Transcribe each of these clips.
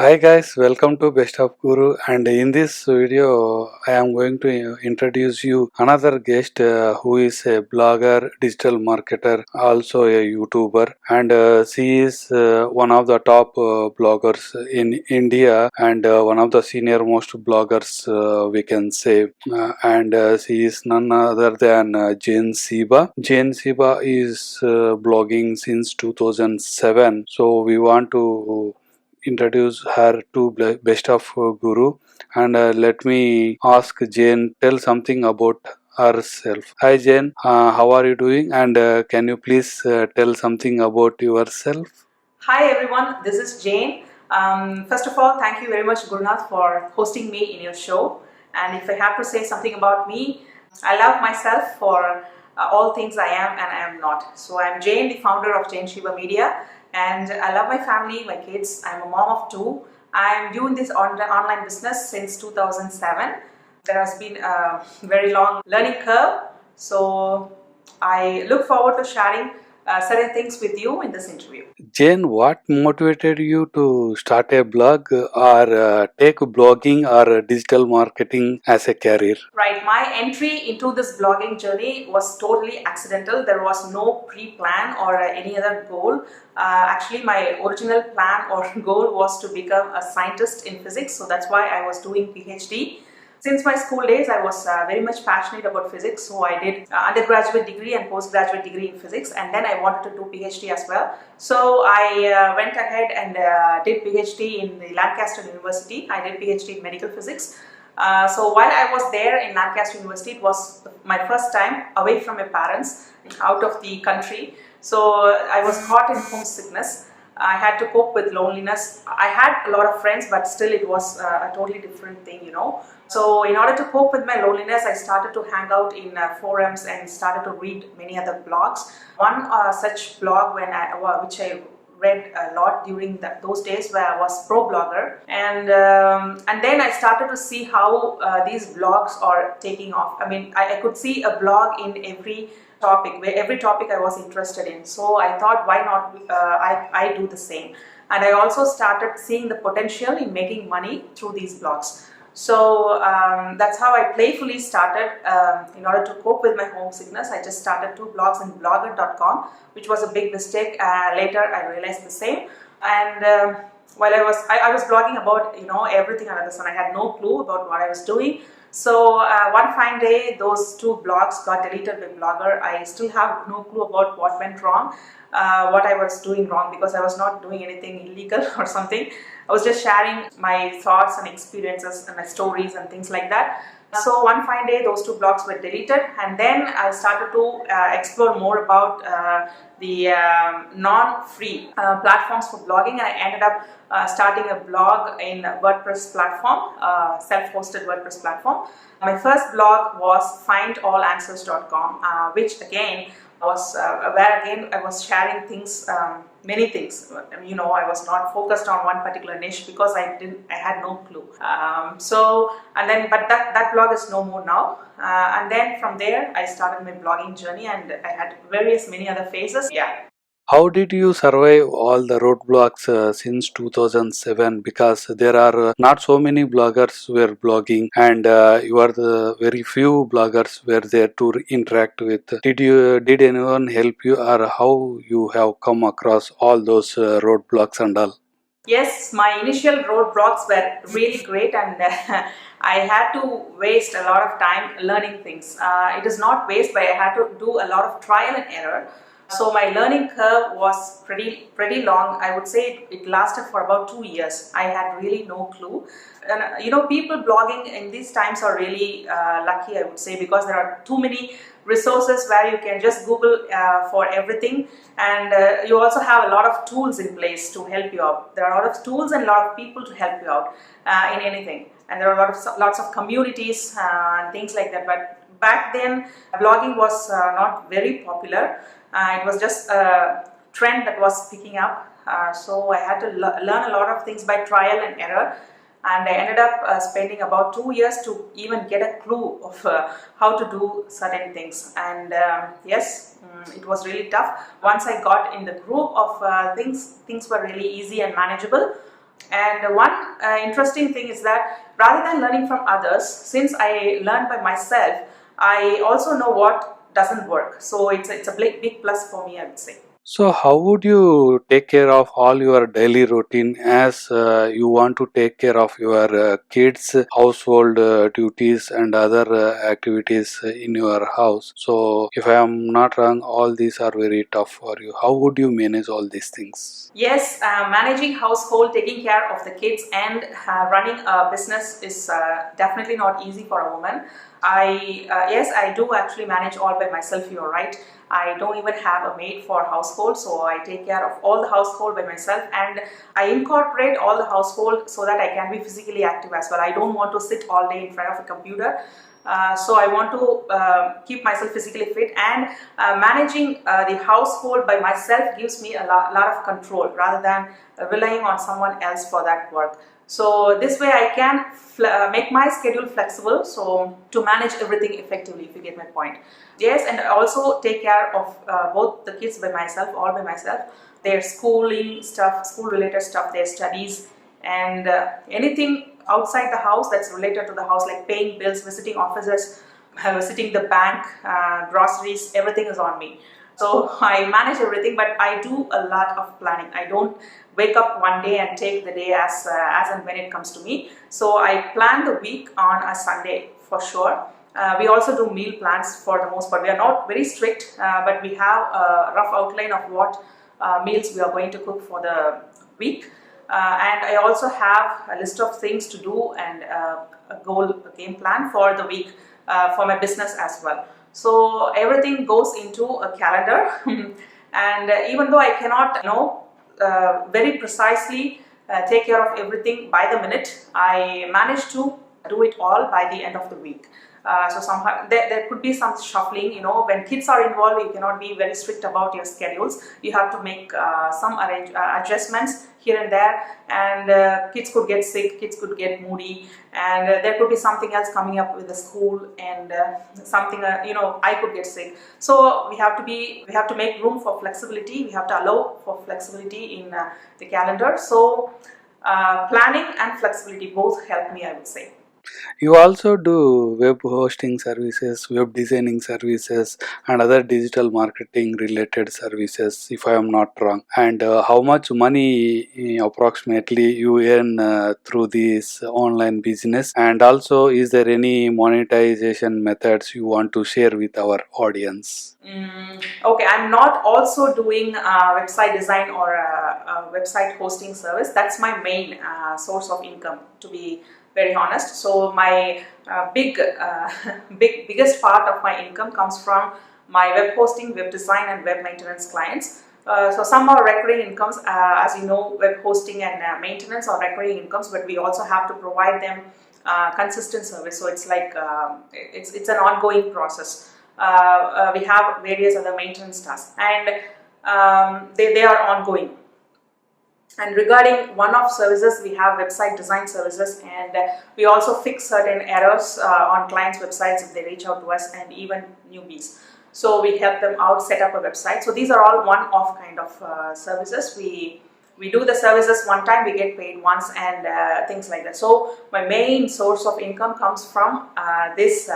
Hi guys, welcome to Best of Guru, and in this video I am going to introduce you another guest who is a blogger, digital marketer, also a YouTuber, and she is one of the top bloggers in India and one of the senior most bloggers we can say, and she is none other than Jane Sheeba. Jane Sheeba is blogging since 2007, so we want to introduce her to Best of Guru, and let me ask Jane, tell something about herself. Hi Jane, how are you doing, and can you please tell something about yourself? Hi everyone, this is Jane. First of all, thank you very much Gurnath for hosting me in your show. And if I have to say something about me, I love myself for all things I am and I am not. So I'm Jane, the founder of Jane Sheeba Media, and I love my family, my kids. I'm a mom of two. I'm doing this online business since 2007. There has been a very long learning curve. So I look forward to sharing certain things with you in this interview. Jane, what motivated you to start a blog or take blogging or digital marketing as a career? Right, my entry into this blogging journey was totally accidental. There was no pre-plan or any other goal. Actually, my original plan or goal was to become a scientist in physics, so that's why I was doing PhD. Since my school days, I was very much passionate about physics, so I did undergraduate degree and postgraduate degree in physics, and then I wanted to do PhD as well. So I went ahead and did PhD in the Lancaster University. I did PhD in medical physics. So while I was there in Lancaster University, it was my first time away from my parents, out of the country. So I was caught in homesickness. I had to cope with loneliness. I had a lot of friends, but still it was a totally different thing, you know. So in order to cope with my loneliness, I started to hang out in forums and started to read many other blogs. One such blog which I read a lot during those days where I was pro blogger, and then I started to see how these blogs are taking off. I mean, I could see a blog in every topic, where every topic I was interested in. So I thought, why not I do the same? And I also started seeing the potential in making money through these blogs. So that's how I playfully started. In order to cope with my homesickness, I just started two blogs in blogger.com, which was a big mistake. Later, I realized the same. And while I was blogging about everything under the sun. I had no clue about what I was doing. So one fine day, those two blogs got deleted by Blogger. I still have no clue about what went wrong, what I was doing wrong, because I was not doing anything illegal or something. I was just sharing my thoughts and experiences and my stories and things like that. So one fine day, those two blogs were deleted, and then I started to explore more about the non-free platforms for blogging, and I ended up starting a blog in WordPress platform, self-hosted WordPress platform. My first blog was findallanswers.com, which again was where again I was sharing things, many things. I was not focused on one particular niche because I had no clue. But that blog is no more now. And then from there, I started my blogging journey, and I had many other phases. Yeah. How did you survive all the roadblocks since 2007? Because there are not so many bloggers were blogging, and you are the very few bloggers were there to interact with. Did anyone help you, or how you have come across all those roadblocks and all? Yes, my initial roadblocks were really great, and I had to waste a lot of time learning things. It is not waste, but I had to do a lot of trial and error. So my learning curve was pretty long. I would say it lasted for about 2 years. I had really no clue. And people blogging in these times are really lucky, I would say, because there are too many resources where you can just Google for everything, and you also have a lot of tools in place to help you out. There are a lot of tools and a lot of people to help you out in anything, and there are lots of communities and things like that. But back then, blogging was not very popular. It was just a trend that was picking up. So I had to learn a lot of things by trial and error, and I ended up spending about 2 years to even get a clue of how to do certain things. And yes, it was really tough. Once I got in the groove of things were really easy and manageable. And one interesting thing is that rather than learning from others, since I learned by myself, I also know what doesn't work. So it's a big plus for me, I would say. So, how would you take care of all your daily routine as you want to take care of your kids' household duties and other activities in your house? So, if I am not wrong, all these are very tough for you. How would you manage all these things? Yes, managing household, taking care of the kids, and running a business is definitely not easy for a woman. Yes, I do actually manage all by myself. You're right. I don't even have a maid for household, so I take care of all the household by myself, and I incorporate all the household so that I can be physically active as well. I don't want to sit all day in front of a computer. So I want to keep myself physically fit, and managing the household by myself gives me a lot of control rather than relying on someone else for that work. So this way I can make my schedule flexible, so to manage everything effectively, if you get my point. Yes, and I also take care of both the kids by myself, all by myself, their schooling stuff, school related stuff, their studies, and anything outside the house that's related to the house, like paying bills, visiting offices, visiting the bank, groceries, everything is on me. So I manage everything, but I do a lot of planning. I don't wake up one day and take the day as and when it comes to me. So I plan the week on a Sunday for sure. We also do meal plans for the most part. We are not very strict, but we have a rough outline of what meals we are going to cook for the week. And I also have a list of things to do and a game plan for the week for my business as well. So everything goes into a calendar, and even though I cannot, very precisely take care of everything by the minute, I manage to do it all by the end of the week. So somehow there could be some shuffling. When kids are involved, you cannot be very strict about your schedules. You have to make some adjustments here and there, and kids could get sick, kids could get moody, and there could be something else coming up with the school, and something I could get sick. So we have to make room for flexibility. We have to allow for flexibility in the calendar. So planning and flexibility both help me, I would say. You also do web hosting services, web designing services, and other digital marketing related services, if I am not wrong. And how much money approximately you earn through this online business? And also, is there any monetization methods you want to share with our audience? Okay, I'm not also doing website design or website hosting service. That's my main source of income, to be very honest. So my biggest part of my income comes from my web hosting, web design, and web maintenance clients. So some are recurring incomes, as you know, web hosting and maintenance are recurring incomes, but we also have to provide them consistent service. So it's like it's an ongoing process. We have various other maintenance tasks, and they are ongoing. And regarding one-off services, we have website design services, and we also fix certain errors on clients' websites if they reach out to us, and even newbies. So we help them out set up a website. So these are all one-off kind of services. We do the services one time, we get paid once, and things like that. So my main source of income comes from this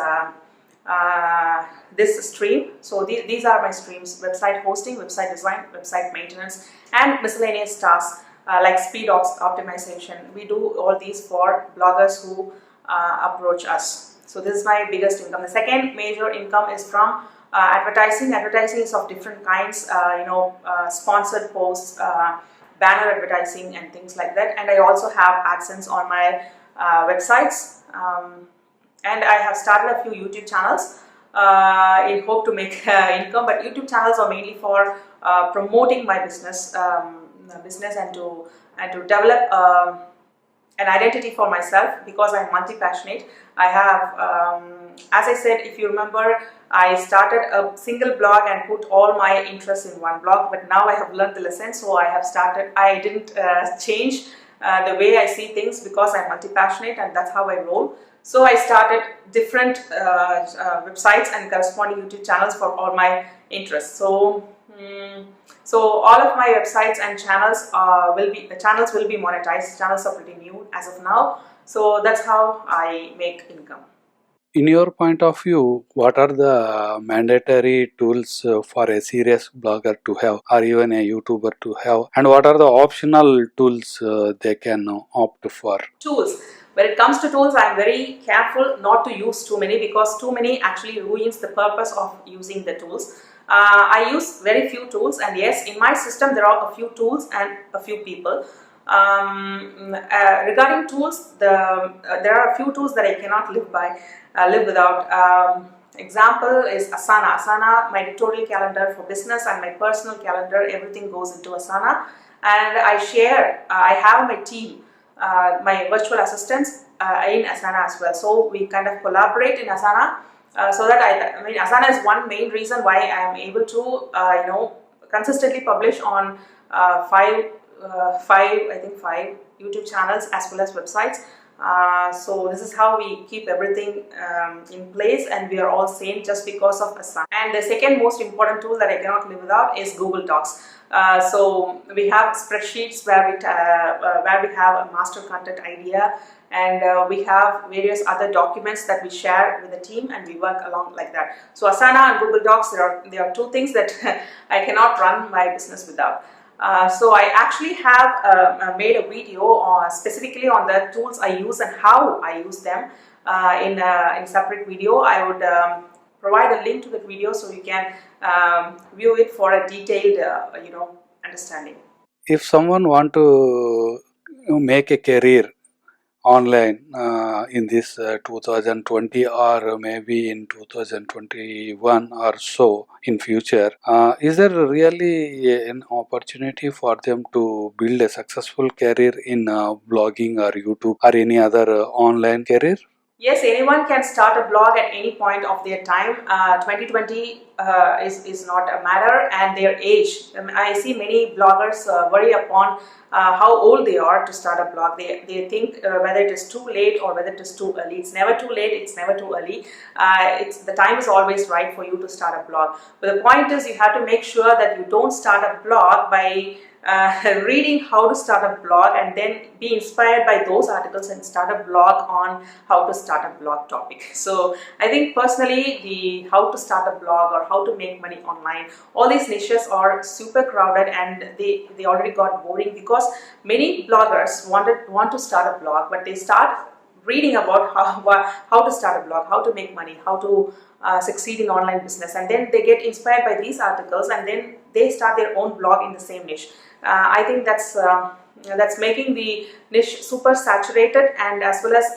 stream. So these are my streams: website hosting, website design, website maintenance, and miscellaneous tasks like speed optimization. We do all these for bloggers who approach us. So this is my biggest income. The second major income is from advertising. Advertising is of different kinds, sponsored posts, banner advertising, and things like that. And I also have AdSense on my websites. And I have started a few YouTube channels in hope to make income, but YouTube channels are mainly for promoting my business, and to develop an identity for myself, because I'm multi-passionate. I have, as I said, if you remember, I started a single blog and put all my interests in one blog, but now I have learned the lesson, so I didn't change the way I see things, because I'm multi-passionate and that's how I roll. So I started different websites and corresponding YouTube channels for all my interests. So Hmm. So all of my websites and channels will be monetized. Channels are pretty new as of now. So that's how I make income. In your point of view, what are the mandatory tools for a serious blogger to have, or even a YouTuber to have, and what are the optional tools they can opt for? Tools. When it comes to tools, I'm very careful not to use too many, because too many actually ruins the purpose of using the tools. I use very few tools, and yes, in my system there are a few tools and a few people. Regarding tools, there are a few tools that I cannot live without. Example is Asana. Asana, my editorial calendar for business and my personal calendar, everything goes into Asana, and I have my team, my virtual assistants in Asana as well. So we kind of collaborate in Asana, so that I mean, Asana is one main reason why I am able to consistently publish on five YouTube channels as well as websites. So this is how we keep everything in place, and we are all sane just because of Asana. And the second most important tool that I cannot live without is Google Docs. So we have spreadsheets where we have a master content idea, and we have various other documents that we share with the team, and we work along like that. So Asana and Google Docs, there are two things that I cannot run my business without. So I actually have made a video specifically on the tools I use and how I use them in separate video. I would provide a link to that video so you can view it for a detailed understanding. If someone want to make a career online in this 2020 or maybe in 2021 or so in future, is there really an opportunity for them to build a successful career in blogging or YouTube or any other online career? Yes, anyone can start a blog at any point of their time. 2020 is not a matter, and their age. I see many bloggers worry upon how old they are to start a blog. They think whether it is too late or whether it is too early. It's never too late, it's never too early. The time is always right for you to start a blog. But the point is, you have to make sure that you don't start a blog by reading how to start a blog and then be inspired by those articles and start a blog on how to start a blog topic. So I think personally, the how to start a blog or how to make money online, all these niches are super crowded, and they already got boring, because many bloggers want to start a blog, but they start reading about how to start a blog, how to make money, how to succeed in online business, and then they get inspired by these articles, and then they start their own blog in the same niche. I think that's making the niche super saturated, and as well as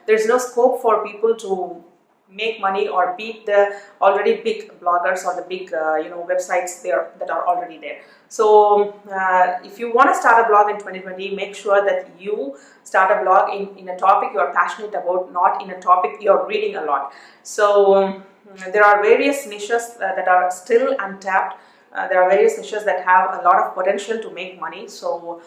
there's no scope for people to make money or beat the already big bloggers or the big websites there that are already there. So if you want to start a blog in 2020, make sure that you start a blog in a topic you are passionate about, not in a topic you're reading a lot. So there are various niches that are still untapped. There are various niches that have a lot of potential to make money, so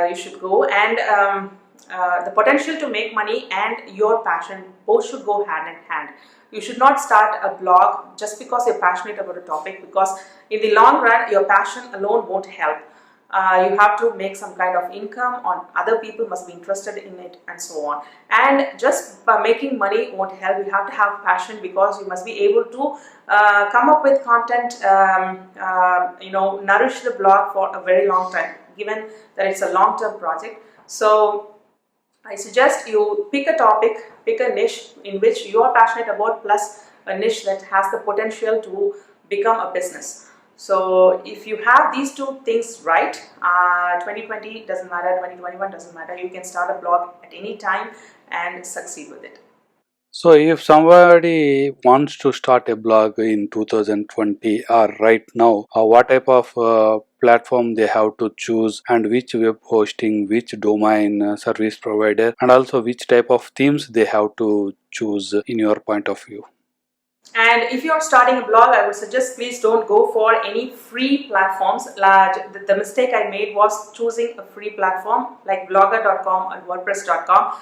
you should go. And the potential to make money and your passion both should go hand in hand. You should not start a blog just because you're passionate about a topic, because in the long run, your passion alone won't help. You have to make some kind of income, on other people must be interested in it, and so on. And just by making money won't help. You have to have passion, because you must be able to come up with content, nourish the blog for a very long time, given that it's a long-term project. So I suggest you pick a topic, pick a niche in which you are passionate about, plus a niche that has the potential to become a business. So if you have these two things right, 2020 doesn't matter, 2021 doesn't matter. You can start a blog at any time and succeed with it. So, if somebody wants to start a blog in 2020 or right now, what type of platform they have to choose, and which web hosting, which domain service provider, and also which type of themes they have to choose in your point of view? And if you're starting a blog, I would suggest please don't go for any free platforms. The mistake I made was choosing a free platform like blogger.com or wordpress.com.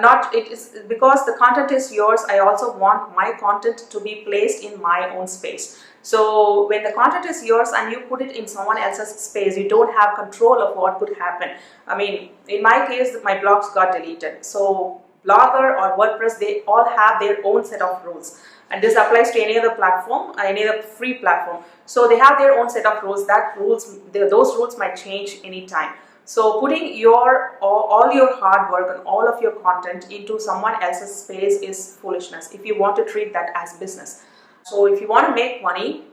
Not it is because the content is yours. I also want my content to be placed in my own space. So when the content is yours and you put it in someone else's space, you don't have control of what could happen. I mean, in my case, my blogs got deleted. So Blogger or WordPress, they all have their own set of rules, and this applies to any other platform, any other free platform. So they have their own set of rules. Those rules might change anytime. So putting all your hard work and all of your content into someone else's space is foolishness if you want to treat that as business. So if you want to make money,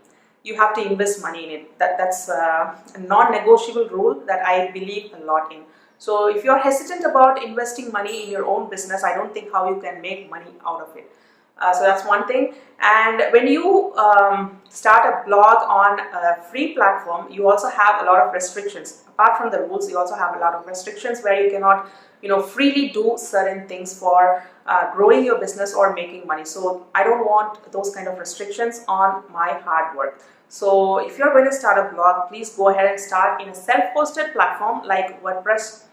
you have to invest money in it. That's a non-negotiable rule that I believe a lot in. So if you're hesitant about investing money in your own business, I don't think how you can make money out of it. So that's one thing. And when you start a blog on a free platform, you also have a lot of restrictions. Apart from the rules, you also have a lot of restrictions where you cannot, freely do certain things for growing your business or making money. So I don't want those kind of restrictions on my hard work. So if you're going to start a blog, please go ahead and start in a self-hosted platform like WordPress,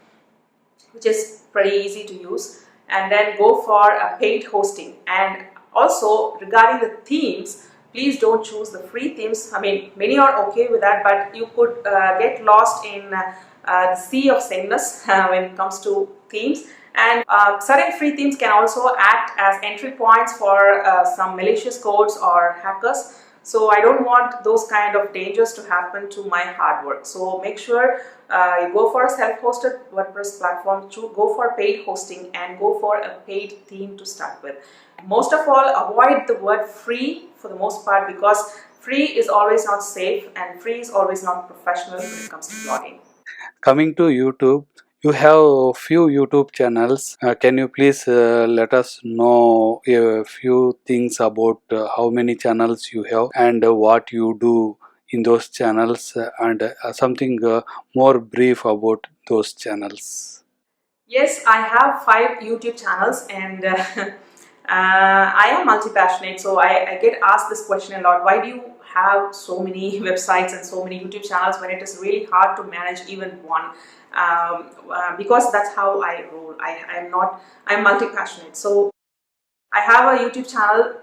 which is pretty easy to use, and then go for a paid hosting. And also regarding the themes, please don't choose the free themes. I mean, many are okay with that, but you could get lost in the sea of sameness when it comes to themes. And certain free themes can also act as entry points for some malicious codes or hackers. So I don't want those kind of dangers to happen to my hard work. So make sure you go for a self-hosted WordPress platform, go for paid hosting, and go for a paid theme to start with. Most of all, avoid the word free for the most part, because free is always not safe and free is always not professional when it comes to blogging. Coming to YouTube, you have a few YouTube channels. Can you please let us know a few things about how many channels you have and what you do in those channels, and something more brief about those channels? Yes, I have 5 YouTube channels, and I am multi-passionate, so I get asked this question a lot. Why do you have so many websites and so many YouTube channels when it is really hard to manage even one? Because that's how I roll. I'm multi-passionate. So I have a YouTube channel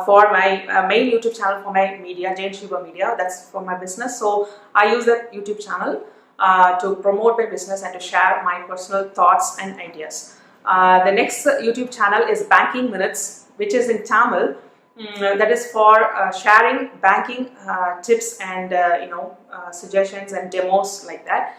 for my main YouTube channel for my media, Jane Sheeba Media. That's for my business. So I use that YouTube channel to promote my business and to share my personal thoughts and ideas. The next YouTube channel is Banking Minutes, which is in Tamil. That is for sharing banking tips and suggestions and demos like that.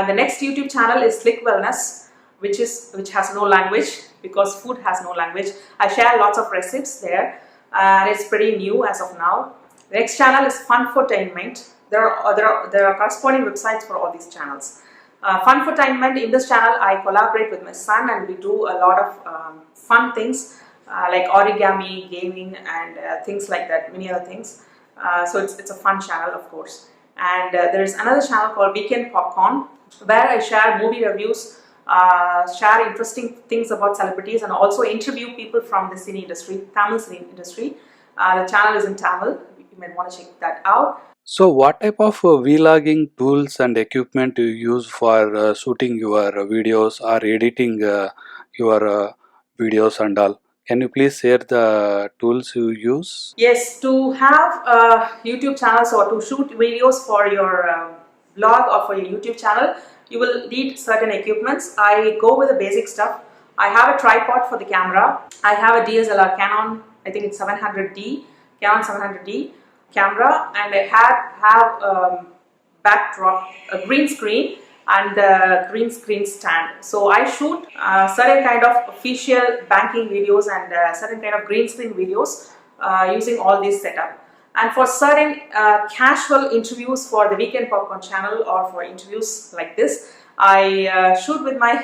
The next YouTube channel is Slick Wellness, which has no language, because food has no language. I share lots of recipes there, and it's pretty new as of now. The next channel is Funfotainment. There are corresponding websites for all these channels. Funfotainment, in this channel I collaborate with my son, and we do a lot of fun things like origami, gaming, and things like that, many other things. So it's a fun channel, of course. And there is another channel called Weekend Popcorn, where I share movie reviews, share interesting things about celebrities, and also interview people from the cine industry, Tamil cine industry. The channel is in Tamil. You might want to check that out. So, what type of vlogging tools and equipment do you use for shooting your videos or editing your videos and all? Can you please share the tools you use? Yes, to have YouTube channels or to shoot videos for your blog or for your YouTube channel, you will need certain equipments. I go with the basic stuff. I have a tripod for the camera. I have a DSLR Canon, I think it's 700D, Canon 700D camera, and I have backdrop, a green screen, and the green screen stand. So I shoot certain kind of official banking videos and certain kind of green screen videos using all this setup. And for certain casual interviews for the Weekend Popcorn channel or for interviews like this, I shoot with my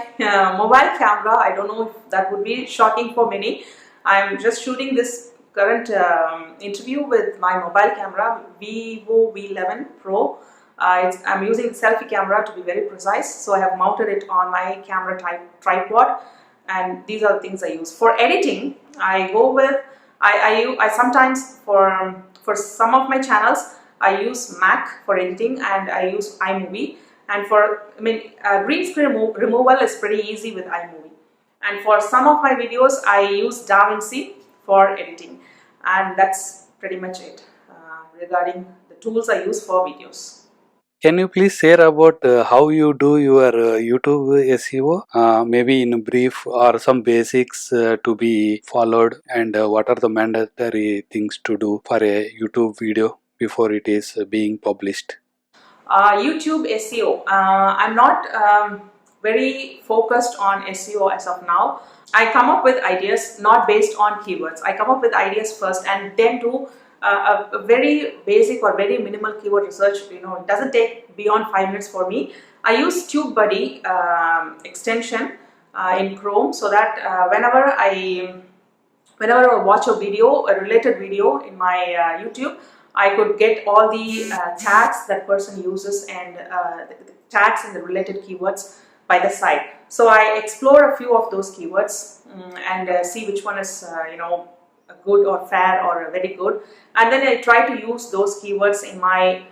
mobile camera. I don't know if that would be shocking for many. I'm just shooting this current interview with my mobile camera, Vivo V11 Pro. I'm using the selfie camera to be very precise, so I have mounted it on my camera tripod, and these are the things I use. For editing, I go with I sometimes for some of my channels I use Mac for editing and I use iMovie. And for green screen removal is pretty easy with iMovie. And for some of my videos I use DaVinci for editing, and that's pretty much it regarding the tools I use for videos. Can you please share about how you do your YouTube SEO? Maybe in brief or some basics to be followed, and what are the mandatory things to do for a YouTube video before it is being published? YouTube SEO. I'm not very focused on SEO as of now. I come up with ideas not based on keywords. I come up with ideas first and then do a very basic or very minimal keyword research. It doesn't take beyond 5 minutes for me. I use TubeBuddy extension in Chrome, so that whenever I watch a video, a related video in my YouTube, I could get all the tags that person uses and the tags and the related keywords by the side. So I explore a few of those keywords and see which one is a good or fair or very good, and then I try to use those keywords in my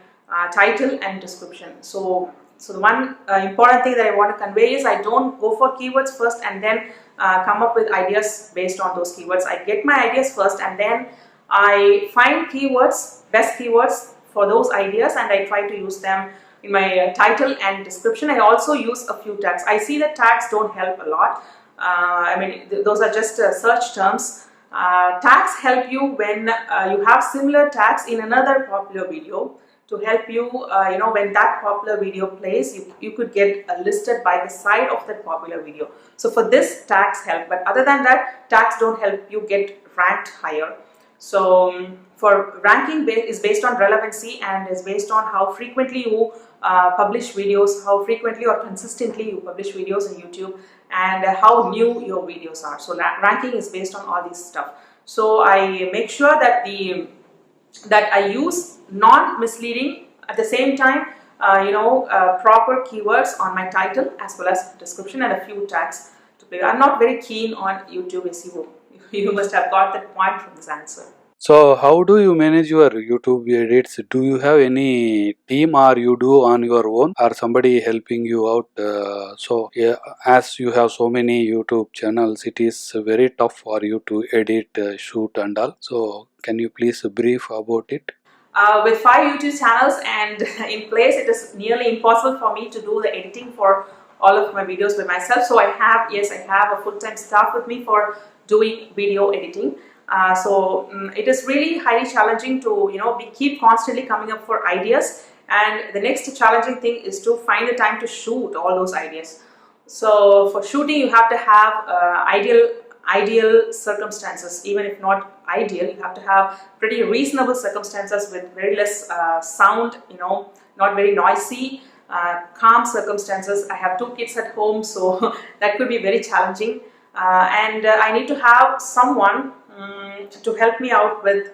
title and description. So the one important thing that I want to convey is I don't go for keywords first and then come up with ideas based on those keywords. I get my ideas first and then I find keywords, best keywords for those ideas, and I try to use them in my title and description. I also use a few tags. I see that tags don't help a lot. Those are just search terms. Tags help you when you have similar tags in another popular video to help you, when that popular video plays, you could get listed by the side of that popular video. So for this, tags help, but other than that, tags don't help you get ranked higher. So for ranking is based on relevancy and is based on how frequently you publish videos, how frequently or consistently you publish videos in YouTube, and how new your videos are. So ranking is based on all this stuff. So I make sure that I use non-misleading, at the same time proper keywords on my title as well as description and a few tags to play. I'm not very keen on YouTube SEO. You must have got that point from this answer. So, how do you manage your YouTube edits? Do you have any team, or you do on your own, or somebody helping you out? Yeah, as you have so many YouTube channels, it is very tough for you to edit, shoot, and all. So, can you please brief about it? With 5 YouTube channels and in place, it is nearly impossible for me to do the editing for all of my videos by myself. So I have a full-time staff with me for doing video editing. It is really highly challenging to keep constantly coming up for ideas, and the next challenging thing is to find the time to shoot all those ideas. So for shooting, you have to have ideal circumstances. Even if not ideal, you have to have pretty reasonable circumstances with very less sound, not very noisy, calm circumstances. I have 2 kids at home, so that could be very challenging, and I need to have someone to help me out with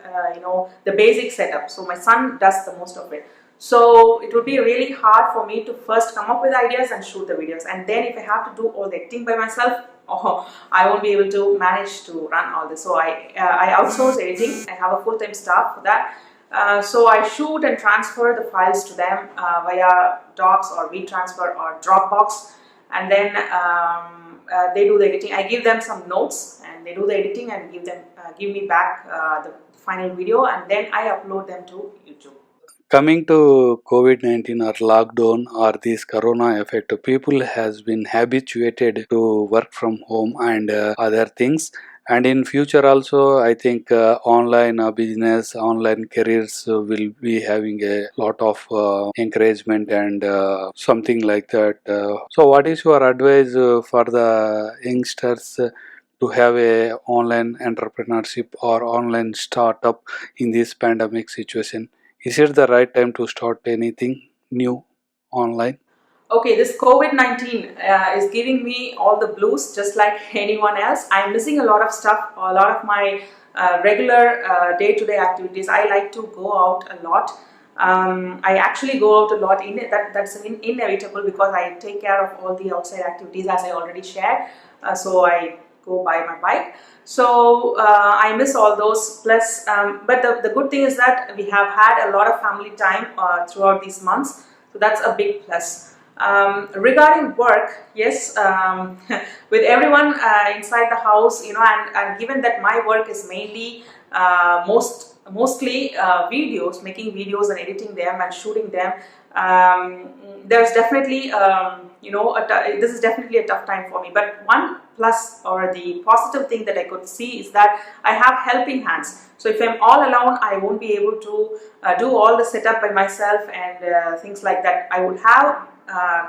the basic setup. So my son does the most of it. So it would be really hard for me to first come up with ideas and shoot the videos, and then if I have to do all the editing by myself, I won't be able to manage to run all this. So I outsource editing. I have a full-time staff for that. So I shoot and transfer the files to them via Docs or WeTransfer or Dropbox, and then they do the editing. I give them some notes and they do the editing and give me back the final video, and then I upload them to YouTube. Coming to COVID-19 or lockdown or this corona effect, people has been habituated to work from home and other things. And in future also, I think online business, online careers will be having a lot of encouragement and something like that. So what is your advice for the youngsters to have a online entrepreneurship or online startup in this pandemic situation? Is it the right time to start anything new online? Okay, this COVID-19 is giving me all the blues just like anyone else. I'm missing a lot of stuff, a lot of my regular day-to-day activities. I like to go out a lot. I actually go out a lot. That's inevitable because I take care of all the outside activities, as I already shared. So I go buy my bike. So I miss all those. Plus, but the good thing is that we have had a lot of family time throughout these months. So that's a big plus. Regarding work, yes, with everyone inside the house, and given that my work is mainly mostly videos, making videos and editing them and shooting them. There's definitely, this is definitely a tough time for me. But one plus or the positive thing that I could see is that I have helping hands. So if I'm all alone, I won't be able to do all the setup by myself and things like that. I would have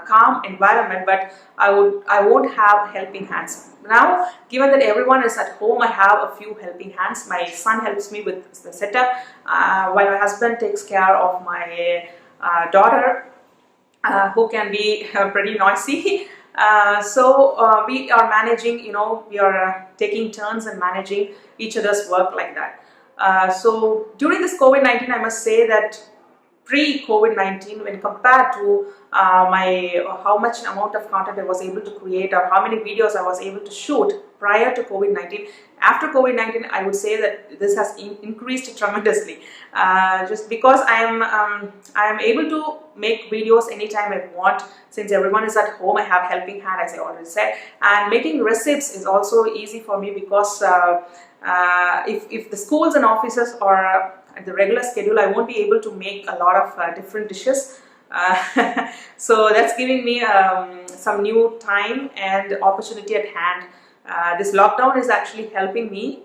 calm environment, but I won't have helping hands. Now, given that everyone is at home, I have a few helping hands. My son helps me with the setup, while my husband takes care of my daughter, who can be pretty noisy. So we are managing, we are taking turns and managing each other's work like that. So during this COVID-19, I must say that pre-COVID-19, when compared to how much amount of content I was able to create or how many videos I was able to shoot prior to COVID-19, after COVID-19, I would say that this has increased tremendously. Just because I am able to make videos anytime I want. Since everyone is at home, I have helping hand, as I already said, and making recipes is also easy for me because if the schools and offices are at the regular schedule, I won't be able to make a lot of different dishes. So that's giving me some new time and opportunity at hand. This lockdown is actually helping me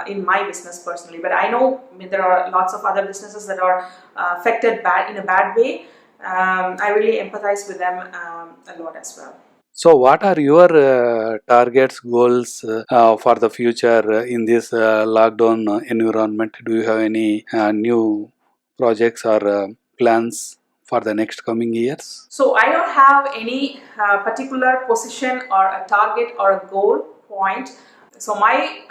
in my business personally, but I know there are lots of other businesses that are affected in a bad way. I really empathize with them a lot as well. So, what are your targets, goals for the future in this lockdown environment? Do you have any new projects or plans for the next coming years? So I don't have any particular position or a target or a goal point. So my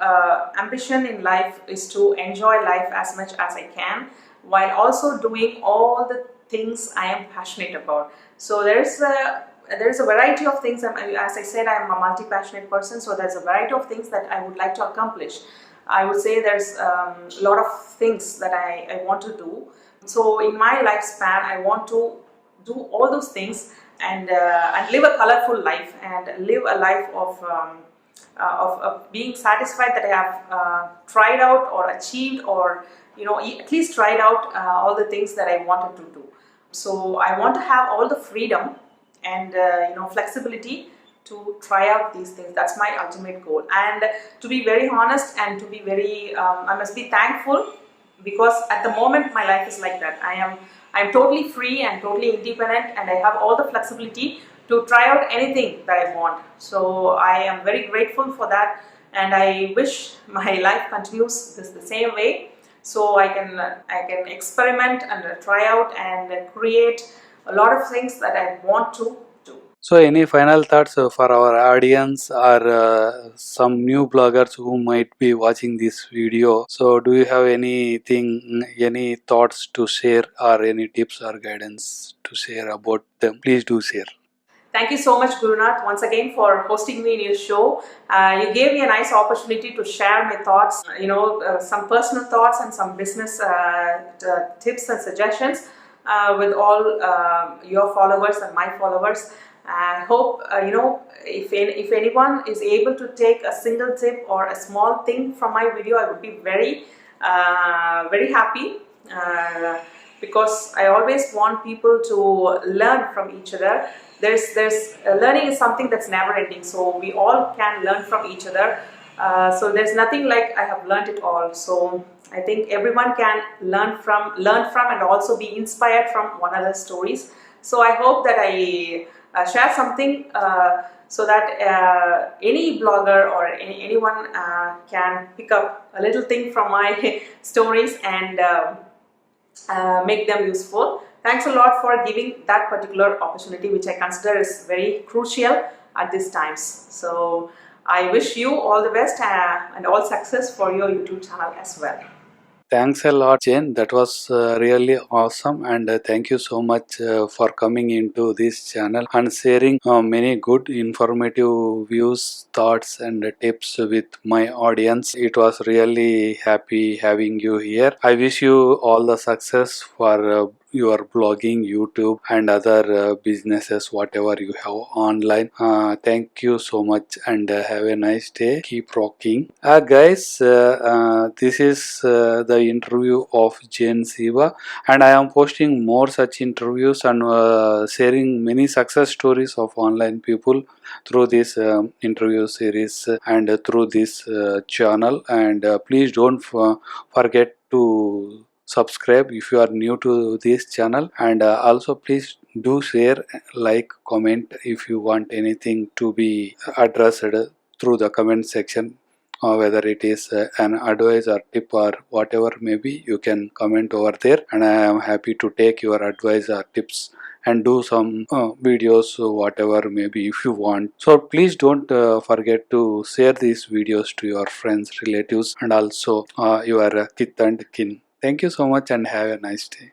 ambition in life is to enjoy life as much as I can, while also doing all the things I am passionate about. So there's a variety of things. As I said, I'm a multi-passionate person, so there's a variety of things that I would like to accomplish. I would say there's a lot of things that I want to do. So in my lifespan, I want to do all those things and live a colorful life and live a life of being satisfied that I have tried out or achieved, or at least tried out all the things that I wanted to do. So I want to have all the freedom and flexibility to try out these things. That's my ultimate goal. And to be very honest and to be very, I must be thankful, because at the moment my life is like that. I'm totally free and totally independent, and I have all the flexibility to try out anything that I want. So I am very grateful for that, and I wish my life continues the same way, so I can experiment and try out and create a lot of things that I want to do. So, any final thoughts for our audience or some new bloggers who might be watching this video? So, do you have anything, any thoughts to share, or any tips or guidance to share about them? Please do share. Thank you so much, Gurunath, once again for hosting me in your show. You gave me a nice opportunity to share my thoughts, some personal thoughts and some business tips and suggestions with all your followers and my followers. I hope, if anyone is able to take a single tip or a small thing from my video, I would be very, very happy. Because I always want people to learn from each other. Learning is something that's never ending, so we all can learn from each other. So there's nothing like I have learned it all. So I think everyone can learn from and also be inspired from one another's stories. So I hope that I share something so that any blogger or anyone can pick up a little thing from my stories and make them useful. Thanks a lot for giving that particular opportunity, which I consider is very crucial at these times. So I wish you all the best and all success for your YouTube channel as well. Thanks a lot, Jane. That was really awesome, and thank you so much for coming into this channel and sharing many good informative views, thoughts, and tips with my audience. It was really happy having you here. I wish you all the success for your blogging, YouTube, and other businesses, whatever you have online. Thank you so much, and have a nice day. Keep rocking. Guys, this is the interview of Jane Sheeba, and I am posting more such interviews and sharing many success stories of online people through this interview series and through this channel. And please don't forget to subscribe if you are new to this channel, and also please do share, like, comment if you want anything to be addressed through the comment section, whether it is an advice or tip or whatever maybe, you can comment over there, and I am happy to take your advice or tips and do some videos, whatever maybe, if you want. So please don't forget to share these videos to your friends, relatives, and also your kith and kin. Thank you so much, and have a nice day.